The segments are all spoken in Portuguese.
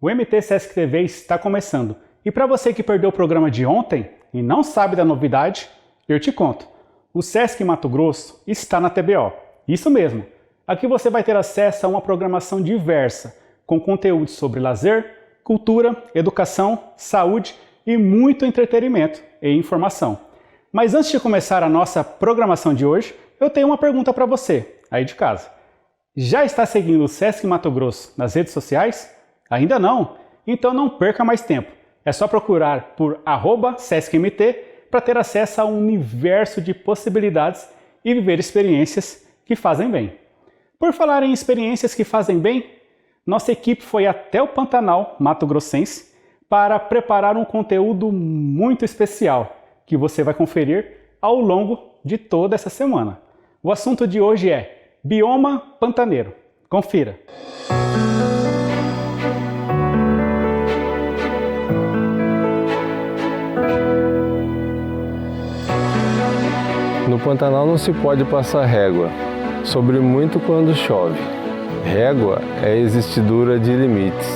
O MT Sesc TV está começando. E para você que perdeu o programa de ontem e não sabe da novidade, eu te conto. O Sesc Mato Grosso está na TBO. Isso mesmo. Aqui você vai ter acesso a uma programação diversa, com conteúdos sobre lazer, cultura, educação, saúde e muito entretenimento e informação. Mas antes de começar a nossa programação de hoje, eu tenho uma pergunta para você, aí de casa. Já está seguindo o Sesc Mato Grosso nas redes sociais? Ainda não? Então não perca mais tempo. É só procurar por @SescMT para ter acesso a um universo de possibilidades e viver experiências que fazem bem. Por falar em experiências que fazem bem, nossa equipe foi até o Pantanal Mato Grossense para preparar um conteúdo muito especial que você vai conferir ao longo de toda essa semana. O assunto de hoje é Bioma Pantaneiro. Confira! No Pantanal não se pode passar régua, sobre muito quando chove. Régua é existidura de limites,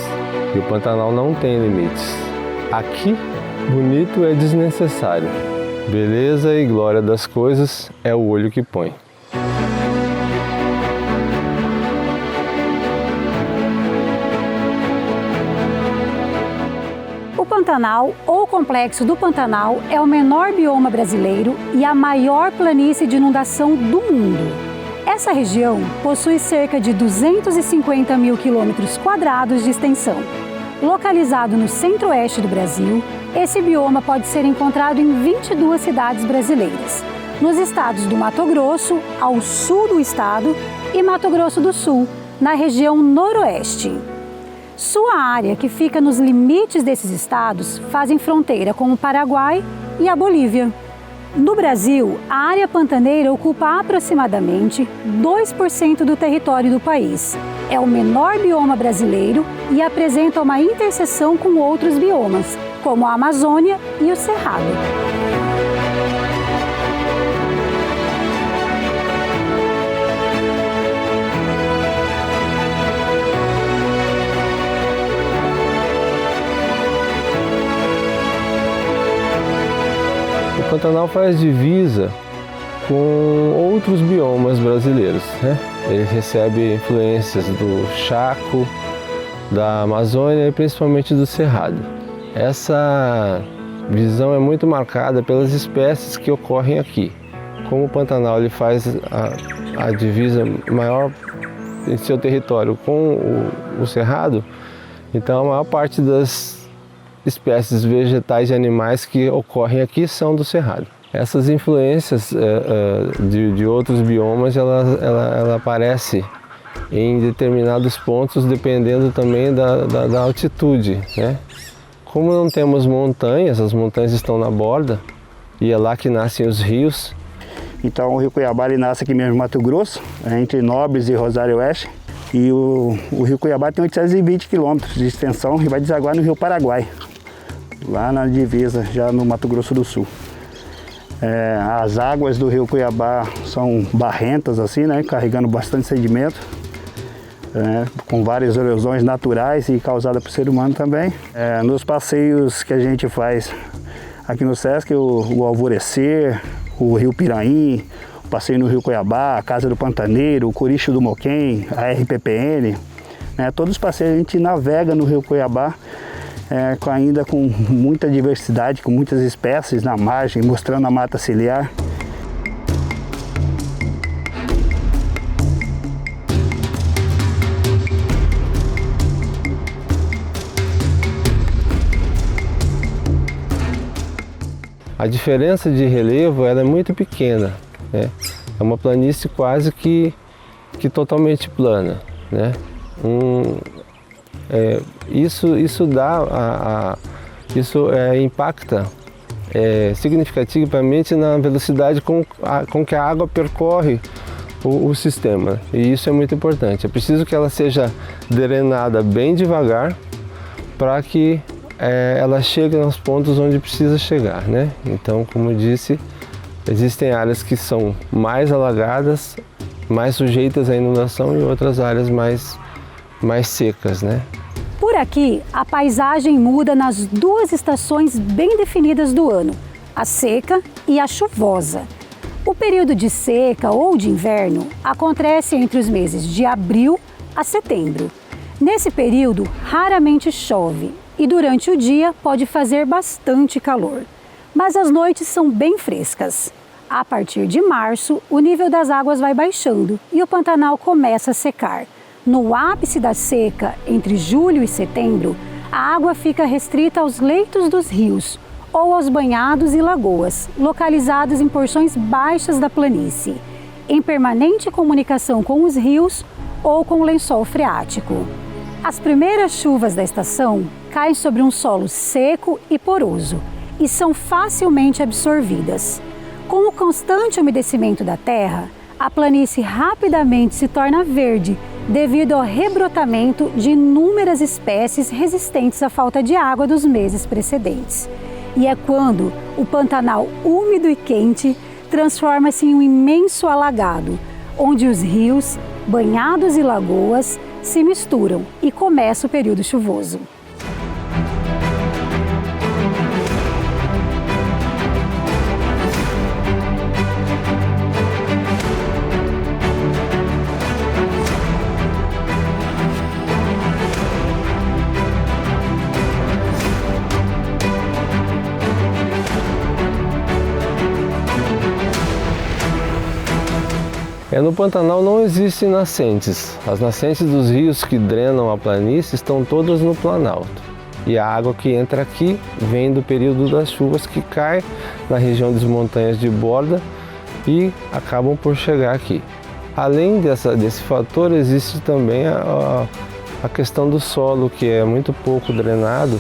e o Pantanal não tem limites. Aqui, bonito é desnecessário. Beleza e glória das coisas é o olho que põe. O Pantanal, ou Complexo do Pantanal, é o menor bioma brasileiro e a maior planície de inundação do mundo. Essa região possui cerca de 250 mil quilômetros quadrados de extensão. Localizado no centro-oeste do Brasil, esse bioma pode ser encontrado em 22 cidades brasileiras, nos estados do Mato Grosso, ao sul do estado, e Mato Grosso do Sul, na região noroeste. Sua área, que fica nos limites desses estados, fazem fronteira com o Paraguai e a Bolívia. No Brasil, a área pantaneira ocupa aproximadamente 2% do território do país. É o menor bioma brasileiro e apresenta uma interseção com outros biomas, como a Amazônia e o Cerrado. O Pantanal faz divisa com outros biomas brasileiros, né? Ele recebe influências do Chaco, da Amazônia e principalmente do Cerrado. Essa visão é muito marcada pelas espécies que ocorrem aqui. Como o Pantanal ele faz a divisa maior em seu território com o Cerrado, então a maior parte das espécies vegetais e animais que ocorrem aqui são do Cerrado. Essas influências de outros biomas, ela aparece em determinados pontos, dependendo também da altitude, né? Como não temos montanhas, as montanhas estão na borda, e é lá que nascem os rios. Então o Rio Cuiabá ele nasce aqui mesmo em Mato Grosso, entre Nobres e Rosário Oeste. E o Rio Cuiabá tem 820 quilômetros de extensão e vai desaguar no Rio Paraguai, lá na divisa, já no Mato Grosso do Sul. As águas do Rio Cuiabá são barrentas, assim, né, carregando bastante sedimento, com várias erosões naturais e causadas por ser humano também. Nos passeios que a gente faz aqui no Sesc, o Alvorecer, o Rio Piraí, o passeio no Rio Cuiabá, a Casa do Pantaneiro, o Coricho do Moquém, a RPPN, todos os passeios a gente navega no Rio Cuiabá, ainda com muita diversidade, com muitas espécies na margem, mostrando a mata ciliar. A diferença de relevo ela é muito pequena, né? É uma planície quase que totalmente plana, né? Isso impacta significativamente na velocidade com que a água percorre o sistema, e isso é muito importante. É preciso que ela seja drenada bem devagar para que ela chegue nos pontos onde precisa chegar, né? Então, como eu disse, existem áreas que são mais alagadas, mais sujeitas à inundação, e outras áreas mais secas, né? Por aqui, a paisagem muda nas duas estações bem definidas do ano, a seca e a chuvosa. O período de seca ou de inverno acontece entre os meses de abril a setembro. Nesse período, raramente chove e durante o dia pode fazer bastante calor, mas as noites são bem frescas. A partir de março, o nível das águas vai baixando e o Pantanal começa a secar. No ápice da seca, entre julho e setembro, a água fica restrita aos leitos dos rios ou aos banhados e lagoas, localizados em porções baixas da planície, em permanente comunicação com os rios ou com o lençol freático. As primeiras chuvas da estação caem sobre um solo seco e poroso e são facilmente absorvidas. Com o constante umedecimento da terra, a planície rapidamente se torna verde devido ao rebrotamento de inúmeras espécies resistentes à falta de água dos meses precedentes. E é quando o Pantanal úmido e quente transforma-se em um imenso alagado, onde os rios, banhados e lagoas se misturam e começa o período chuvoso. No Pantanal não existem nascentes. As nascentes dos rios que drenam a planície estão todas no Planalto. E a água que entra aqui vem do período das chuvas que cai na região das montanhas de borda e acabam por chegar aqui. Além desse fator, existe também a questão do solo, que é muito pouco drenado.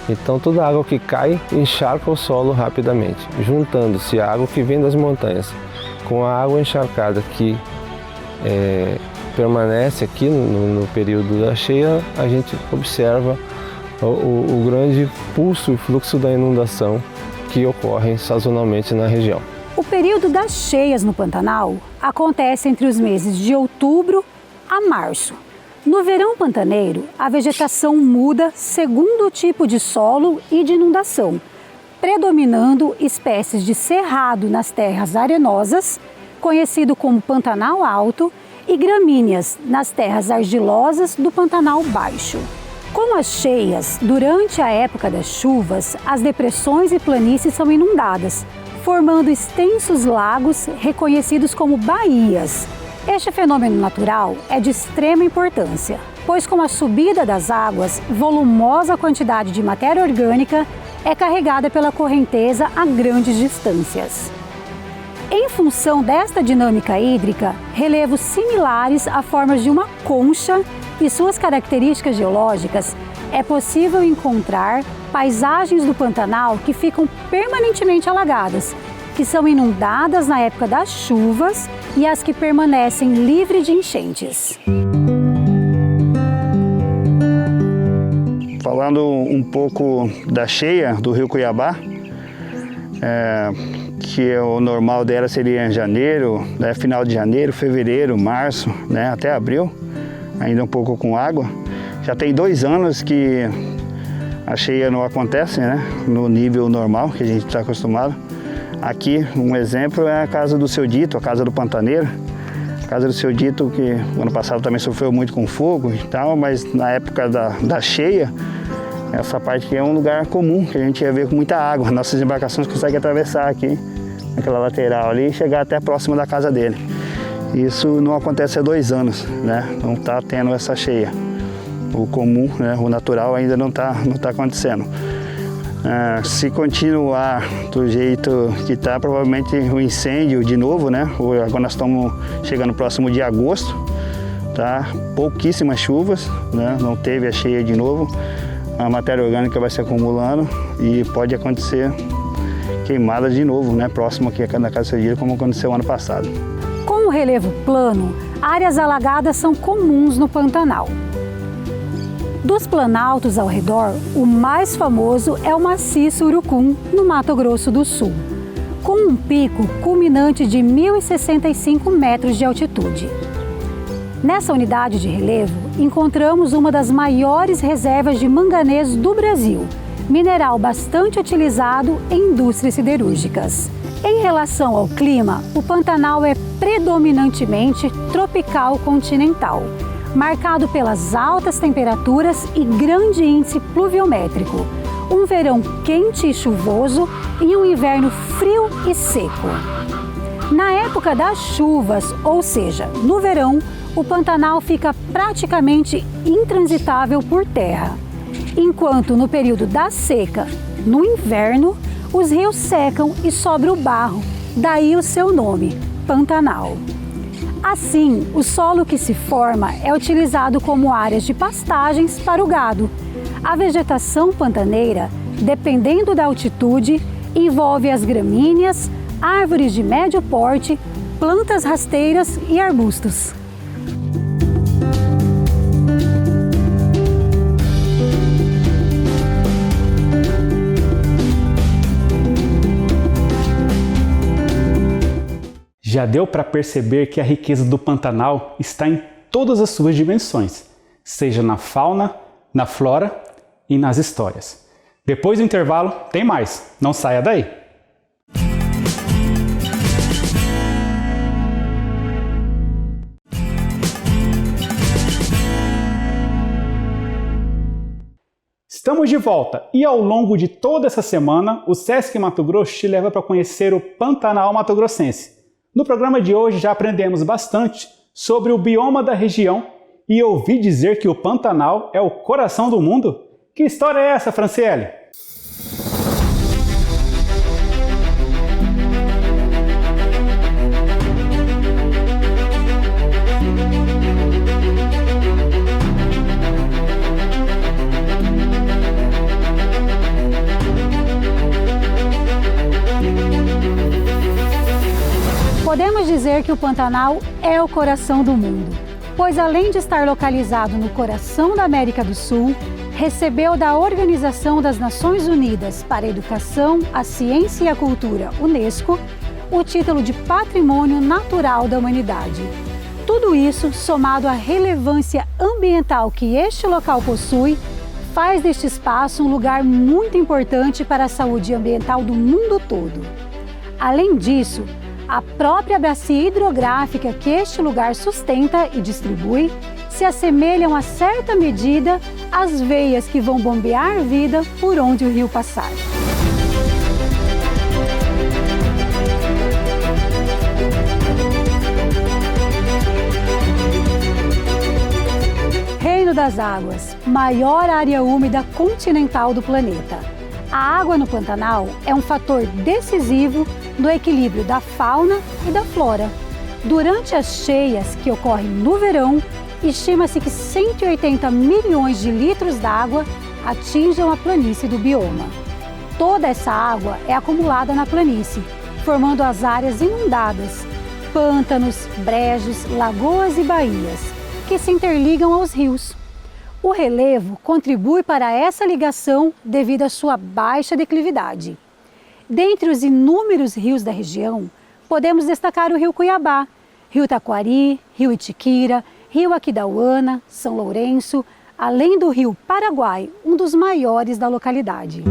Então toda a água que cai encharca o solo rapidamente, juntando-se a água que vem das montanhas com a água encharcada que permanece aqui no período da cheia, a gente observa o grande pulso e fluxo da inundação que ocorre sazonalmente na região. O período das cheias no Pantanal acontece entre os meses de outubro a março. No verão pantaneiro, a vegetação muda segundo o tipo de solo e de inundação, predominando espécies de cerrado nas terras arenosas, conhecido como Pantanal Alto, e gramíneas nas terras argilosas do Pantanal Baixo. Com as cheias, durante a época das chuvas, as depressões e planícies são inundadas, formando extensos lagos reconhecidos como baías. Este fenômeno natural é de extrema importância, pois com a subida das águas, volumosa quantidade de matéria orgânica é carregada pela correnteza a grandes distâncias. Em função desta dinâmica hídrica, relevos similares a formas de uma concha e suas características geológicas, é possível encontrar paisagens do Pantanal que ficam permanentemente alagadas, que são inundadas na época das chuvas e as que permanecem livres de enchentes. Falando um pouco da cheia do Rio Cuiabá, que o normal dela seria em janeiro, final de janeiro, fevereiro, março, até abril, ainda um pouco com água. Já tem 2 anos que a cheia não acontece, no nível normal que a gente está acostumado. Aqui, um exemplo é a casa do Seu Dito, a casa do Pantaneiro. A casa do Seu Dito, que ano passado também sofreu muito com fogo e tal, mas na época da cheia, essa parte aqui é um lugar comum, que a gente ia ver com muita água. Nossas embarcações conseguem atravessar aqui, naquela lateral ali, e chegar até próximo da casa dele. Isso não acontece há 2 anos, não está tendo essa cheia. O comum, o natural ainda não está acontecendo. Se continuar do jeito que está, provavelmente o incêndio de novo, Agora nós estamos chegando próximo de agosto, tá? Pouquíssimas chuvas, Não teve a cheia de novo. A matéria orgânica vai se acumulando e pode acontecer queimada de novo, próximo aqui na casa do Seu Dito, como aconteceu ano passado. Com o relevo plano, áreas alagadas são comuns no Pantanal. Dos planaltos ao redor, o mais famoso é o maciço Urucum, no Mato Grosso do Sul, com um pico culminante de 1.065 metros de altitude. Nessa unidade de relevo, encontramos uma das maiores reservas de manganês do Brasil, mineral bastante utilizado em indústrias siderúrgicas. Em relação ao clima, o Pantanal é predominantemente tropical continental, marcado pelas altas temperaturas e grande índice pluviométrico, um verão quente e chuvoso e um inverno frio e seco. Na época das chuvas, ou seja, no verão, o Pantanal fica praticamente intransitável por terra, enquanto no período da seca, no inverno, os rios secam e sobra o barro, daí o seu nome, Pantanal. Assim, o solo que se forma é utilizado como áreas de pastagens para o gado. A vegetação pantaneira, dependendo da altitude, envolve as gramíneas, árvores de médio porte, plantas rasteiras e arbustos. Já deu para perceber que a riqueza do Pantanal está em todas as suas dimensões, seja na fauna, na flora e nas histórias. Depois do intervalo, tem mais. Não saia daí! Estamos de volta e ao longo de toda essa semana, o Sesc Mato Grosso te leva para conhecer o Pantanal Mato Grossense. No programa de hoje já aprendemos bastante sobre o bioma da região e ouvi dizer que o Pantanal é o coração do mundo. Que história é essa, Franciele? Podemos dizer que o Pantanal é o coração do mundo, pois além de estar localizado no coração da América do Sul, recebeu da Organização das Nações Unidas para a Educação, a Ciência e a Cultura, UNESCO, o título de Patrimônio Natural da Humanidade. Tudo isso, somado à relevância ambiental que este local possui, faz deste espaço um lugar muito importante para a saúde ambiental do mundo todo. Além disso, a própria bacia hidrográfica que este lugar sustenta e distribui se assemelham a certa medida às veias que vão bombear a vida por onde o rio passar. Reino das Águas, maior área úmida continental do planeta. A água no Pantanal é um fator decisivo no equilíbrio da fauna e da flora. Durante as cheias que ocorrem no verão, estima-se que 180 milhões de litros d'água atinjam a planície do bioma. Toda essa água é acumulada na planície, formando as áreas inundadas, pântanos, brejos, lagoas e baías, que se interligam aos rios. O relevo contribui para essa ligação devido à sua baixa declividade. Dentre os inúmeros rios da região, podemos destacar o Rio Cuiabá, Rio Taquari, Rio Itiquira, Rio Aquidauana, São Lourenço, além do Rio Paraguai, um dos maiores da localidade.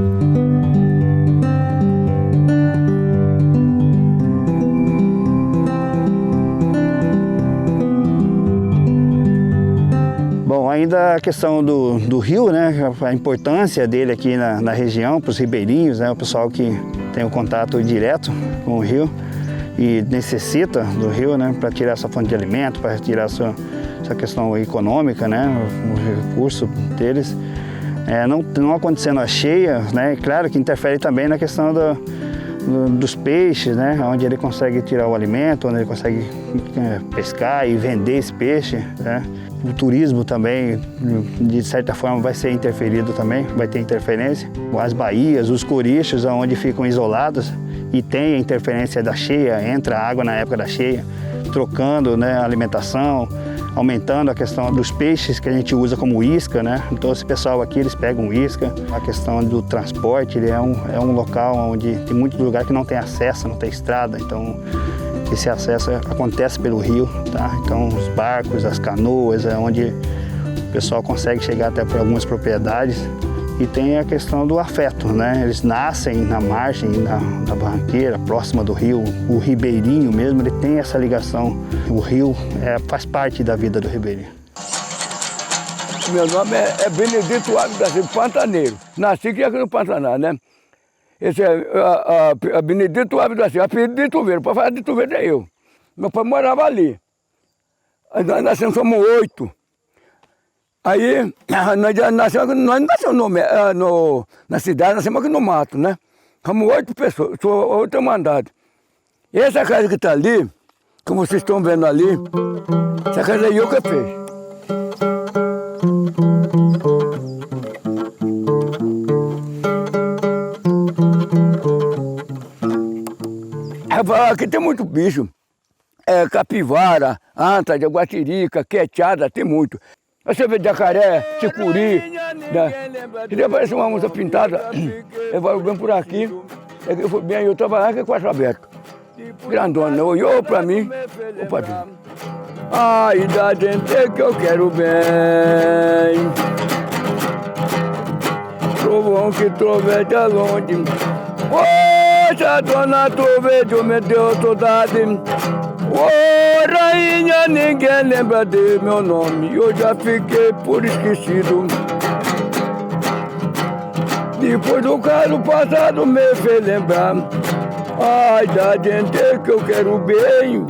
Bom, ainda a questão do rio, né, a importância dele aqui na região, para os ribeirinhos, né, o pessoal que tem um contato direto com o rio e necessita do rio, né, para tirar sua fonte de alimento, para tirar sua questão econômica, né, o recurso deles. Não acontecendo a cheia, né, claro que interfere também na questão dos peixes, né, onde ele consegue tirar o alimento, onde ele consegue pescar e vender esse peixe, né. O turismo também, de certa forma, vai ser interferido também, vai ter interferência. As baías, os corichos, onde ficam isolados e tem a interferência da cheia, entra a água na época da cheia, trocando, né, a alimentação, aumentando a questão dos peixes que a gente usa como isca, né? Então esse pessoal aqui, eles pegam isca. A questão do transporte, ele é um local onde tem muito lugar que não tem acesso, não tem estrada, então esse acesso acontece pelo rio, tá? Então os barcos, as canoas, é onde pessoal consegue chegar até por algumas propriedades. E tem a questão do afeto, né? Eles nascem na margem, na barranqueira, próxima do rio. O ribeirinho mesmo, ele tem essa ligação. O rio faz parte da vida do ribeirinho. Meu nome é Benedito Ávila da Silva, pantaneiro. Nasci aqui no Pantanal, né? Esse é Benedito Ávila da Silva, apelido de Tuveiro. Para falar de Tuveiro é eu. Meu pai morava ali. Nós nascemos, somos 8. Aí, nós não nascemos na cidade, nascemos aqui no mato, né? Somos 8 pessoas, 8 mandados. E essa casa que está ali, como vocês estão vendo ali, essa casa aí eu que fiz. Aqui tem muito bicho. Capivara, anta, jaguatirica, queteada, tem muito. Você vê jacaré, ticuri, né? E daí aparece uma moça pintada, eu vou bem por aqui, eu fui bem, eu estava lá com o quarto aberto. Grandona, olhou para mim, opa, ai, da gente que eu quero bem. Trovão que trovete é longe. Poxa, dona Trovete, me deu saudade. Ô, rainha, ninguém lembra de meu nome. Eu já fiquei por esquecido. Depois do caso passado me fez lembrar. Ai, da gente que eu quero bem.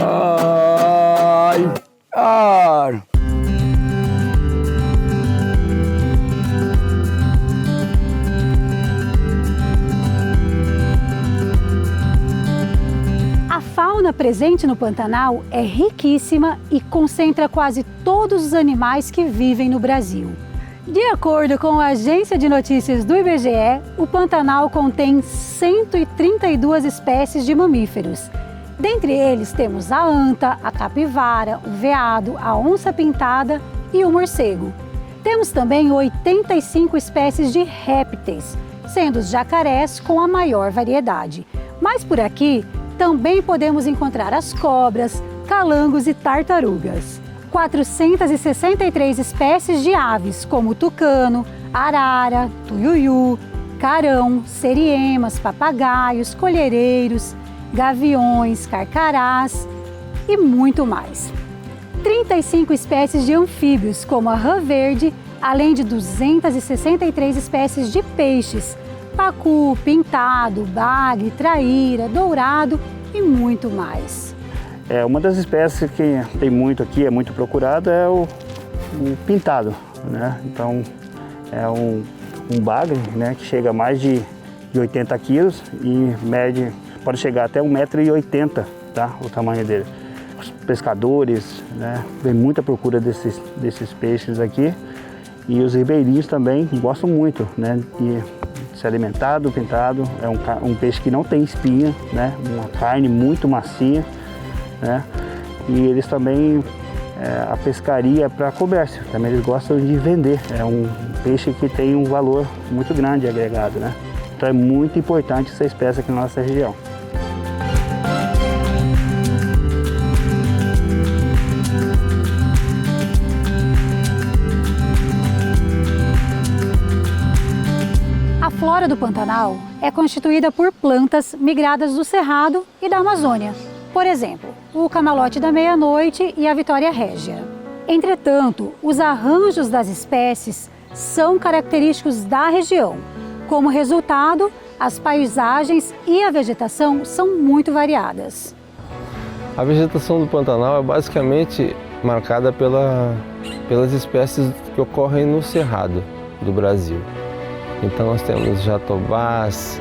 Ai, ai. A fauna presente no Pantanal é riquíssima e concentra quase todos os animais que vivem no Brasil. De acordo com a agência de notícias do IBGE, o Pantanal contém 132 espécies de mamíferos. Dentre eles temos a anta, a capivara, o veado, a onça-pintada e o morcego. Temos também 85 espécies de répteis, sendo os jacarés com a maior variedade. Mas por aqui também podemos encontrar as cobras, calangos e tartarugas. 463 espécies de aves, como tucano, arara, tuiuiu, carão, seriemas, papagaios, colhereiros, gaviões, carcarás e muito mais. 35 espécies de anfíbios, como a rã verde, além de 263 espécies de peixes, pacu, pintado, bagre, traíra, dourado e muito mais. Uma das espécies que tem muito aqui, é muito procurado, é o pintado, né? Então, é um bagre, né, que chega a mais de 80 quilos e mede, pode chegar até 1,80 m, tá? O tamanho dele. Os pescadores, né, tem muita procura desses peixes aqui, e os ribeirinhos também gostam muito, né, de se alimentar do pintado. É um peixe que não tem espinha, né, uma carne muito macia, né, e eles também, a pescaria para comércio, também eles gostam de vender. É um peixe que tem um valor muito grande agregado, né, então é muito importante essa espécie aqui na nossa região. A flora do Pantanal é constituída por plantas migradas do Cerrado e da Amazônia. Por exemplo, o camalote da meia-noite e a vitória régia. Entretanto, os arranjos das espécies são característicos da região. Como resultado, as paisagens e a vegetação são muito variadas. A vegetação do Pantanal é basicamente marcada pelas espécies que ocorrem no Cerrado do Brasil. Então nós temos jatobás,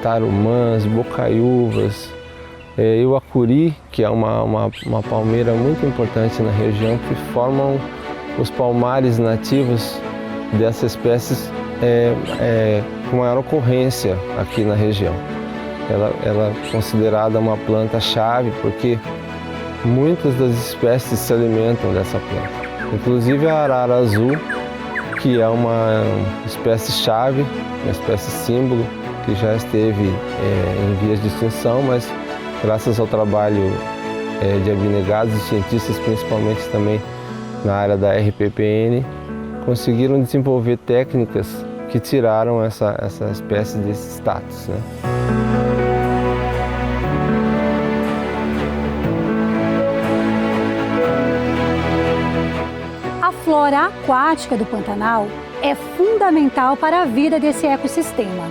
tarumãs, bocaiúvas, e o acuri, que é uma palmeira muito importante na região, que formam os palmares nativos dessas espécies com maior ocorrência aqui na região. Ela é considerada uma planta-chave porque muitas das espécies se alimentam dessa planta. Inclusive a arara azul, que é uma espécie-chave, uma espécie símbolo, que já esteve em vias de extinção, mas graças ao trabalho de abnegados e cientistas, principalmente também na área da RPPN, conseguiram desenvolver técnicas que tiraram essa espécie desse status, né? A flora aquática do Pantanal é fundamental para a vida desse ecossistema.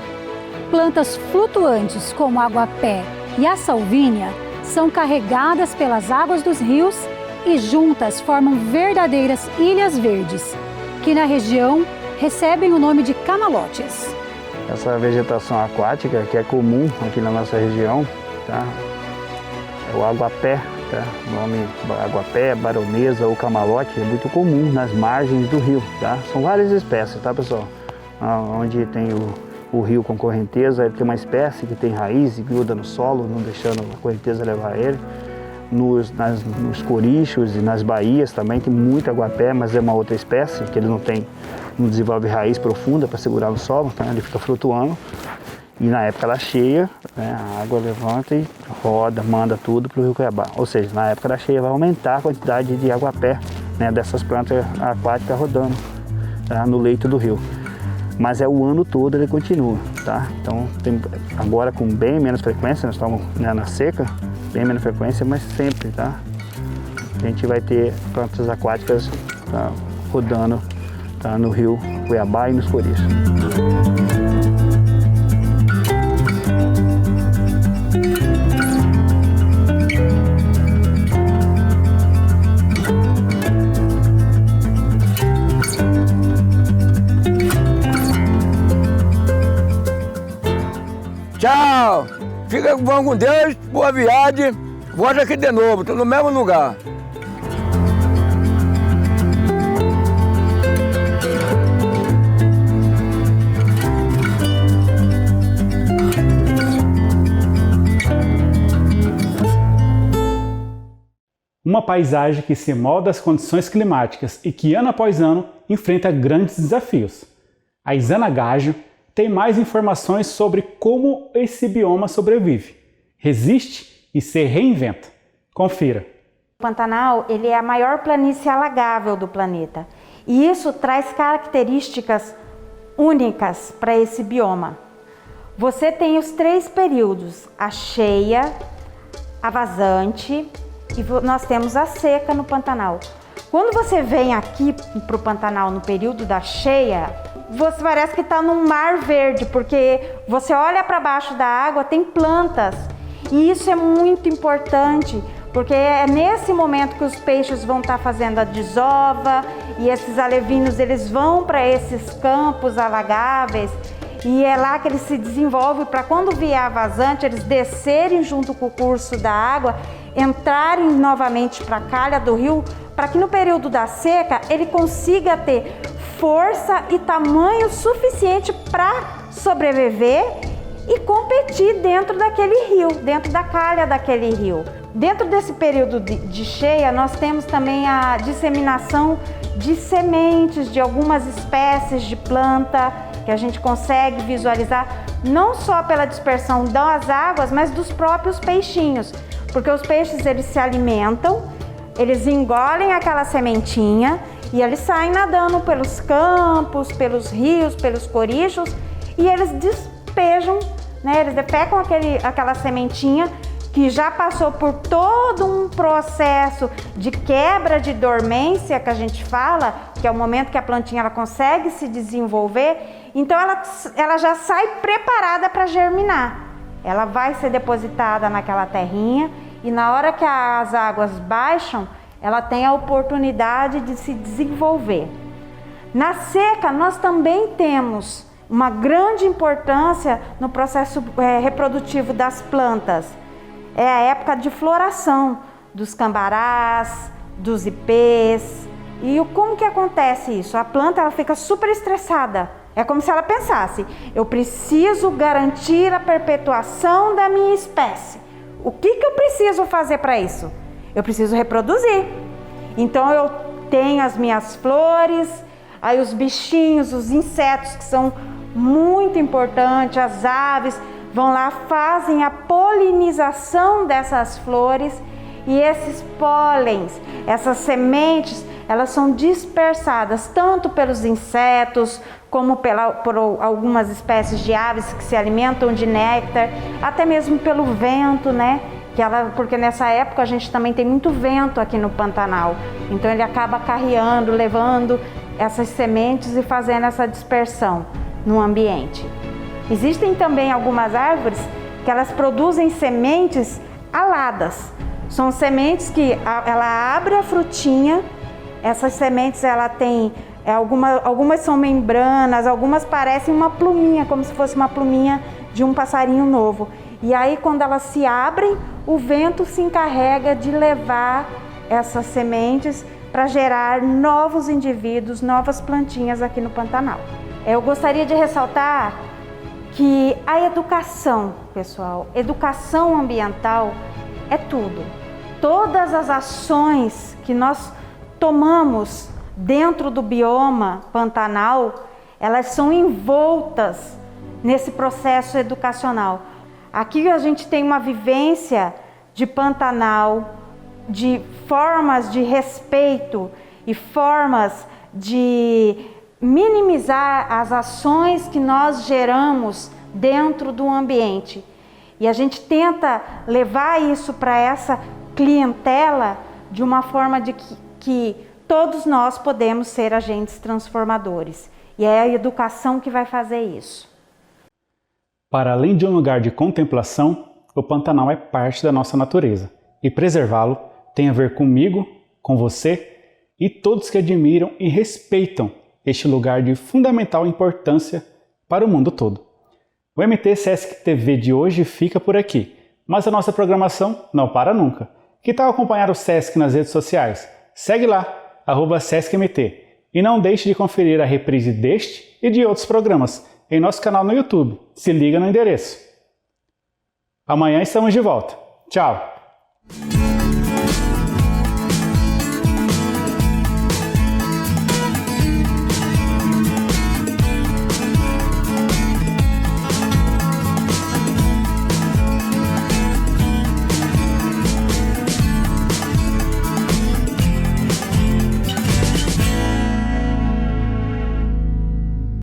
Plantas flutuantes como a aguapé e a salvínia são carregadas pelas águas dos rios e juntas formam verdadeiras ilhas verdes, que na região recebem o nome de camalotes. Essa vegetação aquática que é comum aqui na nossa região, tá? É o aguapé, tá? O nome aguapé, baronesa ou camalote é muito comum nas margens do rio, tá? São várias espécies, tá, pessoal? Onde tem o rio com correnteza, ele tem uma espécie que tem raiz e gruda no solo, não deixando a correnteza levar ele. Nos corichos e nas baías também tem muito aguapé, mas é uma outra espécie, que ele não desenvolve raiz profunda para segurar no solo, tá? Ele fica flutuando. E na época da cheia, né, a água levanta e roda, manda tudo para o rio Cuiabá. Ou seja, na época da cheia vai aumentar a quantidade de aguapé, né, dessas plantas aquáticas rodando, tá, no leito do rio. Mas é o ano todo ele continua, tá? Então agora com bem menos frequência, nós estamos, né, na seca, bem menos frequência, mas sempre, tá? A gente vai ter plantas aquáticas, tá, rodando, tá, no rio Cuiabá e nos corichos. Tchau! Fica bom com Deus, boa viagem. Volta aqui de novo, estou no mesmo lugar. Uma paisagem que se molda às condições climáticas e que ano após ano enfrenta grandes desafios. A Isana Gaggio tem mais informações sobre como esse bioma sobrevive, resiste e se reinventa. Confira. O Pantanal, ele é a maior planície alagável do planeta e isso traz características únicas para esse bioma. Você tem os 3 períodos, a cheia, a vazante e nós temos a seca no Pantanal. Quando você vem aqui para o Pantanal no período da cheia, você parece que está num mar verde, porque você olha para baixo da água, tem plantas. E isso é muito importante, porque é nesse momento que os peixes vão estar fazendo a desova e esses alevinos eles vão para esses campos alagáveis e é lá que eles se desenvolvem para quando vier a vazante eles descerem junto com o curso da água, entrarem novamente para a calha do rio, para que no período da seca ele consiga ter força e tamanho suficiente para sobreviver e competir dentro daquele rio, dentro da calha daquele rio. Dentro desse período de cheia, nós temos também a disseminação de sementes de algumas espécies de planta que a gente consegue visualizar não só pela dispersão das águas, mas dos próprios peixinhos, porque os peixes eles se alimentam, eles engolem aquela sementinha e eles saem nadando pelos campos, pelos rios, pelos corichos e eles despejam, né? Eles defecam aquela sementinha que já passou por todo um processo de quebra de dormência que a gente fala, que é o momento que a plantinha ela consegue se desenvolver, então ela já sai preparada para germinar. Ela vai ser depositada naquela terrinha e na hora que as águas baixam, ela tem a oportunidade de se desenvolver. Na seca, nós também temos uma grande importância no processo reprodutivo das plantas. É a época de floração dos cambarás, dos ipês. E como que acontece isso? A planta ela fica super estressada. É como se ela pensasse, eu preciso garantir a perpetuação da minha espécie. O que eu preciso fazer para isso? Eu preciso reproduzir. Então eu tenho as minhas flores, aí os bichinhos, os insetos que são muito importantes, as aves vão lá, fazem a polinização dessas flores e esses pólens, essas sementes, elas são dispersadas tanto pelos insetos, como por algumas espécies de aves que se alimentam de néctar, até mesmo pelo vento, né? Porque nessa época a gente também tem muito vento aqui no Pantanal, então ele acaba carreando, levando essas sementes e fazendo essa dispersão no ambiente. Existem também algumas árvores que elas produzem sementes aladas. São sementes que ela abre a frutinha, essas sementes ela tem, algumas são membranas, algumas parecem uma pluminha, como se fosse uma pluminha de um passarinho novo. E aí quando elas se abrem, o vento se encarrega de levar essas sementes para gerar novos indivíduos, novas plantinhas aqui no Pantanal. Eu gostaria de ressaltar que a educação, pessoal, educação ambiental é tudo. Todas as ações que nós tomamos dentro do bioma Pantanal, elas são envoltas nesse processo educacional. Aqui a gente tem uma vivência de Pantanal, de formas de respeito e formas de minimizar as ações que nós geramos dentro do ambiente. E a gente tenta levar isso para essa clientela de uma forma de que todos nós podemos ser agentes transformadores. E é a educação que vai fazer isso. Para além de um lugar de contemplação, o Pantanal é parte da nossa natureza. E preservá-lo tem a ver comigo, com você e todos que admiram e respeitam este lugar de fundamental importância para o mundo todo. O MT Sesc TV de hoje fica por aqui, mas a nossa programação não para nunca. Que tal acompanhar o Sesc nas redes sociais? Segue lá, @SescMT. E não deixe de conferir a reprise deste e de outros programas em nosso canal no YouTube. Se liga no endereço. Amanhã estamos de volta. Tchau!